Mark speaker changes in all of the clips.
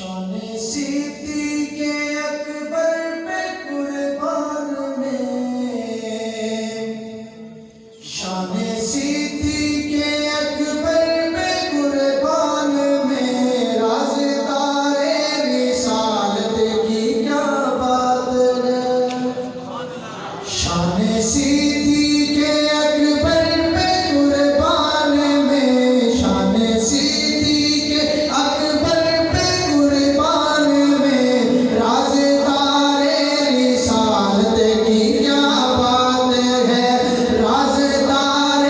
Speaker 1: شان سیدی کے اکبر پہ قربان میں، شان سیدی کے اکبر پہ قربان میں، رازدار رسالت کی کیا بات ہے۔ شان سیدی کے اکبر پہ قربان میں، شان سیدی کے اکبر پہ قربان میں، رازدار رسالت کی کیا بات ہے، رازدار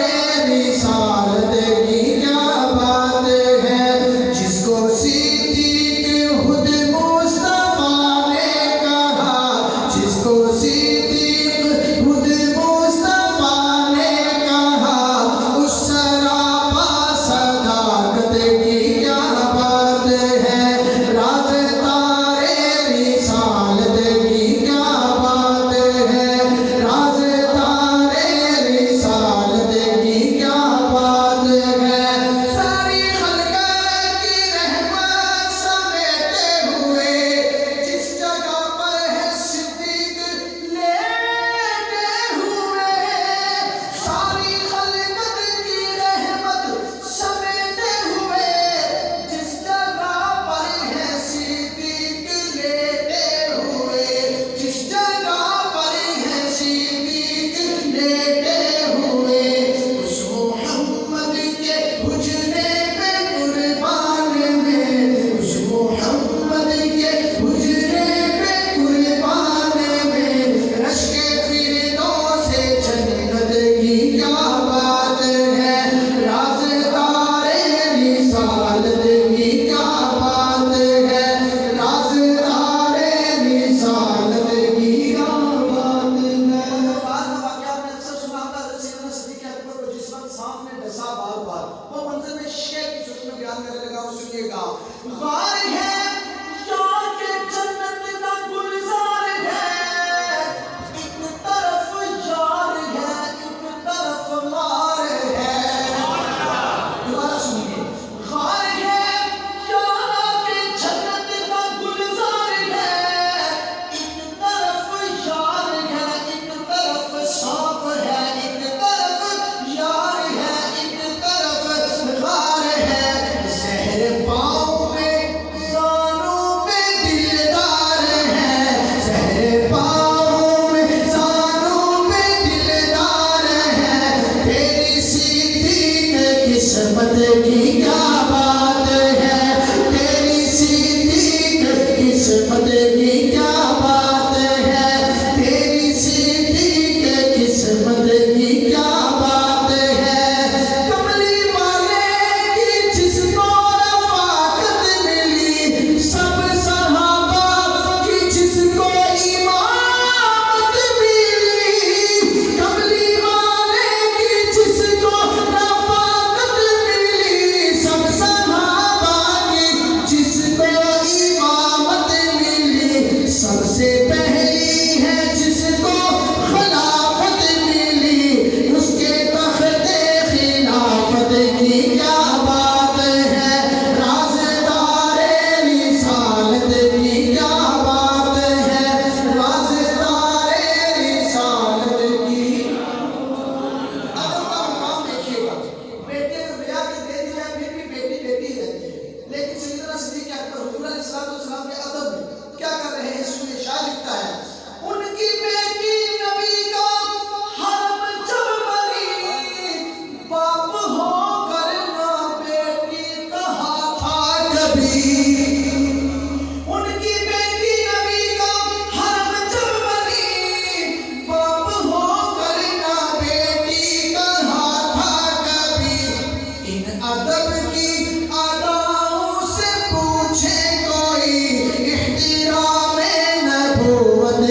Speaker 1: رسالت کی کیا بات ہے۔ جس کو صدیق خود مصطفیٰ نے کہا، جس کو صدیق خود مصطفیٰ نے کہا، اس سراپا صداقت کی کیا بات ہے، رازدار رسالت کی کیا بات ہے، رازدار رسالت کی کیا بات ہے۔ ساری خلقت کی رحمت سمیٹے ہوئے، جس جگہ پر ہے صدیق لیٹے ہوئے، ساری خلقت کی رحمت سمیٹے ہوئے، جس جگہ پر ہے صدیق لیٹے ہوئے، جس جگہ پر ہے صدیق لیٹے ہوئے، اس محمد کے حجرے پہ قربان میں، اس محمد کے حجرے پہ قربان میں، رشک فردوس جنت کی کیا بات ہے، رازدار رسالت کی کیا بات ہے، رازدار رسالت کی کیا بات ہے۔ بعد میں واقعات میں اکثر سنا ہوتا ہے حضرت سیدنا صدیق اکبر کو جس وقت سانپ نے ڈسا بار بار، وہ منظر میں شیخ کی صورت میں بیان کرنے لگا، اور سنیے گا، غار ہے یار کے جنت کا گلزار ہے، ایک طرف یار ہے، ایک طرف مار ہے۔ دوبارہ سنیے، غار ہے یار کے جنت کا گلزار ہے، ایک طرف یار ہے، ایک طرف سانپ ہے، ایک طرف یار ہے، ایک طرف غار ہے۔ زہر پاؤں میں زانوں پہ دلدار ہے، زہر پاؤں میں زانوں پہ دلدار ہے، تیری صدیق قسمت کی کیا بات ہے، تیری صدیق قسمت کی کیا بات ہے، تیری صدیق قسمت کی کیا بات ہے۔ کملی والے کی جس کو رفاقت ملی، سب صحابہ کی جس کو امامت ملی، کملی والے کی جس کو رفاقت ملی، سب صحابہ کی جس کو امامت ملی، سب سے پہلی ہے جس کو خلافت ملی، اس کے تخت خلافت کی کیا بات ہے، رازدار رسالت کی کیا بات ہے، رازدار رسالت کی۔ ادب کا مقام دیکھیے گا، بیٹے کو بیاہ کے دے دی جائے پھر بھی بیٹی بیٹی رہتی ہے، لیکن سیدنا صدیق اکبر حضور علیہ السلام کے ادب میں کیا کر رہے ہیں، اس میں شاعر لکھتا ہے، ان کی بیٹی نبی کا حرم جب بنی، باپ ہو کر نہ بیٹی کہا تھا کبھی، ان کی بیٹی نبی کا حرم جب بنی، باپ ہو کر نہ بیٹی کہا تھا کبھی، ان ادب کی اداؤں سے پوچھے کوئی، احترام نبوت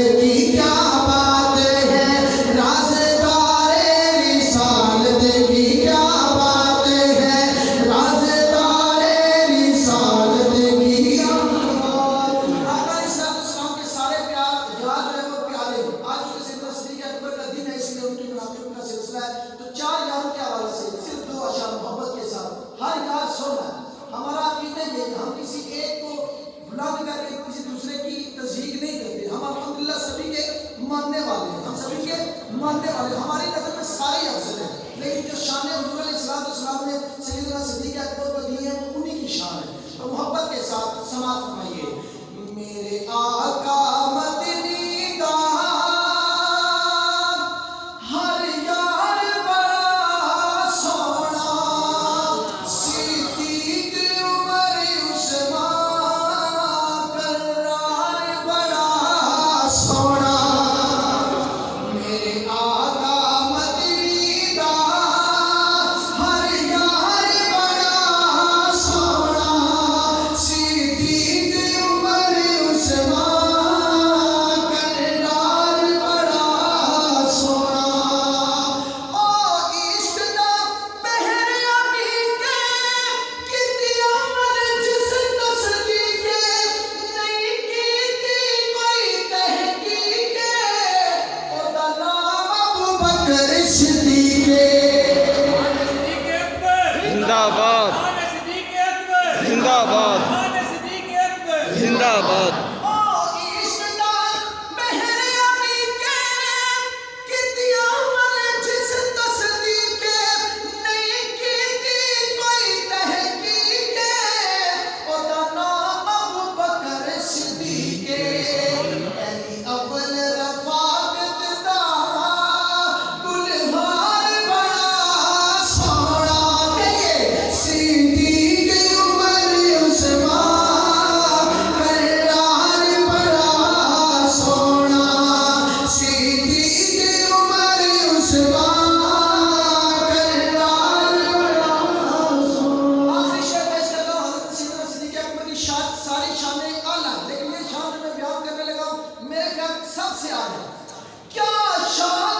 Speaker 1: ماننے والے ہماری نظر میں سارے افضل ہیں، لیکن جو شان حضور علیہ السلام نے سیدنا صدیق اکبر کو دی ہے وہ انہی کی شان ہے۔ تو محبت کے ساتھ سماعت فرمائیے۔ میرے آقا مدنی دا ہر یار بڑا سونا، صدیق عمر عثمان کرار بڑا سونا۔ میرے آقا مدنی دا ہر یار بڑا سونا، صدیق عمر عثمان کرار بڑا سونا۔ او عشق دا بحر امی کے کتی عمل جس تصدیق نہیں کیتی کوئی تحقیق، او دا نام ابوبکر صدیق۔
Speaker 2: زندہ باد زندہ باد زندہ باد
Speaker 1: او عشق دا بحر امی کے کتی عمل جس تصدیق نہیں کیتی کوئی تحقیق، او دا نام ابوبکر صدیق۔ علی اول رفاقت دا گلہار بڑا سونا، کہیے صدیق عمر عثمان کرار بڑا سونا، صدیق عمر عثمان کرار بڑا سونا۔ آخری شعر پیش کرتا ہوں حضرت سیدنا صدیق اکبر کی شان، ساری شانیں اعلیٰ ہیں، لیکن یہ شان جو میں بیان کرنے لگا ہوں میرے خیال سب سے اعلیٰ ہے۔ کیا شان